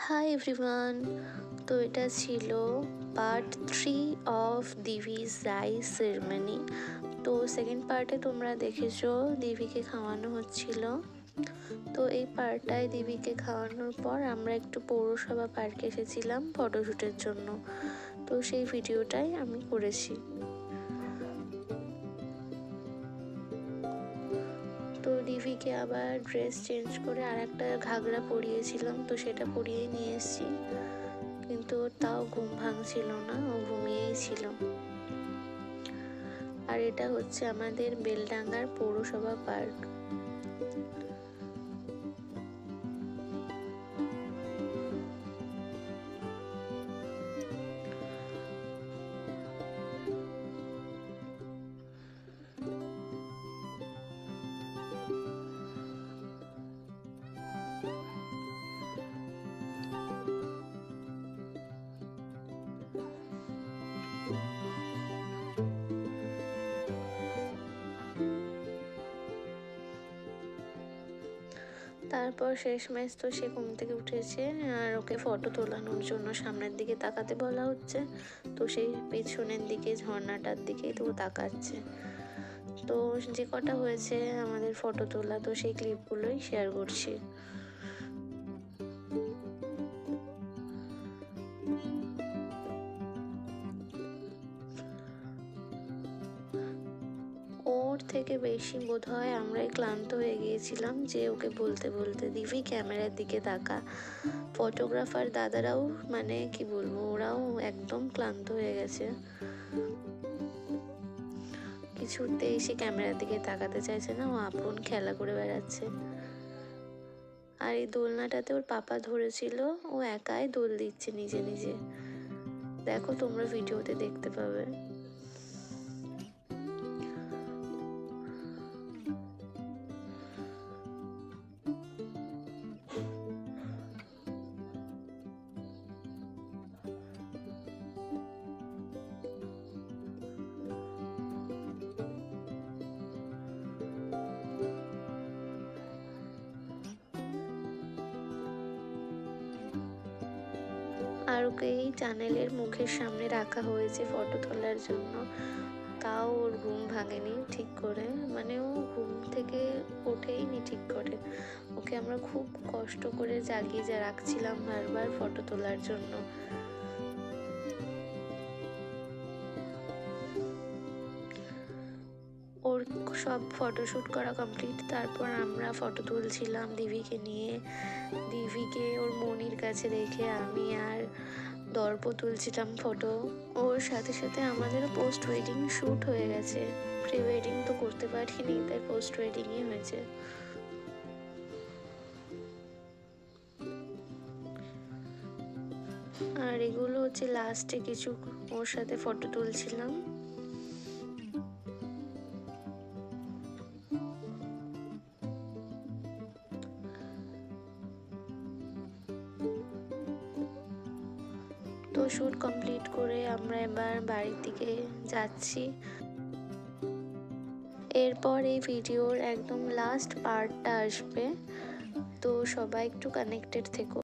Hi everyone. তো এটা ছিল part 3 of Divij rice ceremony. তো সেকেন্ড পার্টে তোমরা দেখেছো দিভিকে খাওয়ানো হচ্ছিল। তো এই পার্টটায় দিভিকে খাওয়ানোর পর আমরা একটু পৌরসভা পার্কে এসেছিলাম ফটোশ্যুটের জন্য। তো সেই ভিডিওটাই আমি করেছি। তো দিভিকে আবার ড্রেস চেঞ্জ করে আর একটা ঘাগরা পরিয়েছিলাম, তো সেটা পরিয়ে নিয়ে এসেছি, কিন্তু তাও ঘুম ভাঙছিল না, ও ঘুমিয়েই ছিল। আর এটা হচ্ছে আমাদের বেলডাঙ্গার পৌরসভা পার্ক। তারপর শেষমেশ তো সে ঘুম থেকে উঠেছে, আর ওকে ফটো তোলানোর জন্য সামনের দিকে তাকাতে বলা হচ্ছে। তো সেই পেছনের দিকে ঝর্ণাটার দিকেই তো তাকাচ্ছে। তো যে কটা হয়েছে আমাদের ফটো তোলা, তো সেই ক্লিপগুলোই শেয়ার করছি। ওর থেকে বেশি বোধহয় আমরাই ক্লান্ত হয়ে গিয়েছিলাম, যে ওকে বলতে বলতে দিভি ক্যামেরার দিকে তাকা। ফটোগ্রাফার দাদারাও মানে কি বলবো, ওরাও একদম ক্লান্ত হয়ে গেছে, কিছুতেই সে ক্যামেরার দিকে তাকাতে চাইছে না, ও আপন খেলা করে বেড়াচ্ছে। আর এই দোলনাটাতে ওর পাপা ধরেছিল, ও একাই দোল দিচ্ছে নিজে নিজে। দেখো তোমরা ভিডিওতে দেখতে পাবে। আর ওকে এই টানেলের মুখের সামনে রাখা হয়েছে ফটো তোলার জন্য, তাও ওর ঘুম ভাঙেনি ঠিক করে, মানে ও ঘুম থেকে ওঠেইনি ঠিক করে। ওকে আমরা খুব কষ্ট করে জাগিয়ে রাখছিলাম বারবার ফটো তোলার জন্য। ওর সব ফটোশ্যুট করা কমপ্লিট, তারপর আমরা ফটো তুলছিলাম দিভিকে নিয়ে। দিভিকে ওর মনির কাছে রেখে আমি আর দর্প তুলছিলাম ফটো। ওর সাথে সাথে আমাদেরও পোস্ট ওয়েডিং শ্যুট হয়ে গেছে, প্রি ওয়েডিং তো করতে পারিনি, তাই পোস্ট ওয়েডিংই হয়েছে। আর এগুলো হচ্ছে লাস্টে কিছু ওর সাথে ফটো তুলছিলাম। তো শ্যুট কমপ্লিট করে আমরা এবার বাড়ির দিকে যাচ্ছি। এরপর এই ভিডিওর একদম লাস্ট পার্টটা আসবে, তো সবাই একটু কানেক্টেড থেকো।